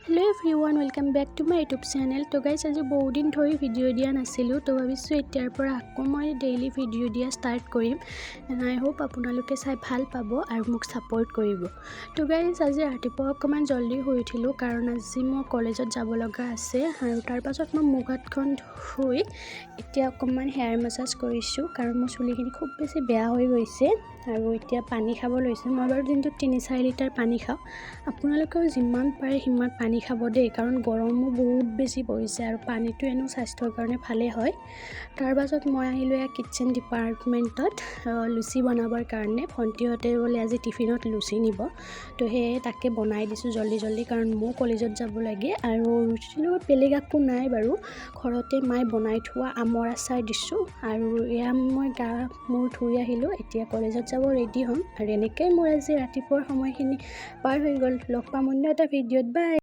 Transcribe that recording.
Hello everyone welcome back to my YouTube channel. तो guys आज बहुत दिन धरी भिडिओ दिया नासिलो, तो भाविছো एतियार পৰা আকৌ মই डेली भिडिओ दिया स्टार्ट কৰিম। एंड आई होप আপোনালোকে চাই ভাল পাব আৰু মোক সাপোर्ट কৰিব। তো গাইস আজি ৰাতিপুৱা অকমান জলদি হৈ উঠিলো কাৰণ আজি মই কলেজত যাব লগা আছে আৰু তাৰ পাছত মই মুখ হাতখন ধুই এতিয়া অকমান হেয়াৰ মাসাজ কৰিছো কাৰণ মোৰ চুলিখিনি খুব বেছি বেয়া হৈ গৈছে আৰু এতিয়া পানী খাব লৈছো। মই বাৰু দিনটো 3-4 লিটাৰ পানী খাওঁ। আপোনালোকেও যিমান পাৰে সিমান পানী খাব দে কাৰণ গৰমো বহুত বেছি পৰিছে আৰু পানীটো এনো স্বাস্থ্যৰ কাৰণে ভালে হয়। তাৰ পাছত মই আহিলো या কিচেন ডিপাৰ্টমেন্টত লুচি বনাবৰ কাৰণে। ভন্টিহতে বলে আজি টিফিনত লুচি নিব, তো হে তাকে বনাই দিছো জলদি জলদি কাৰণ মই কলেজত যাব লাগে আৰু লুচিৰ লগত বেলেগ একো নাই বাৰু। ঘৰতে মাই বনাই থোৱা আমৰ আচাৰ দিছো আৰু এয়া মই গা মূৰ ধুই আহিলো। এতিয়া কলেজত যাব ৰেডি হ'ম আৰু এনেকৈ মোৰ আজি ৰাতিপুৱাৰ সময়খিনি পাৰ হৈ গ'ল। লগ পাম অন্য এটা ভিডিঅ'ত। বাই।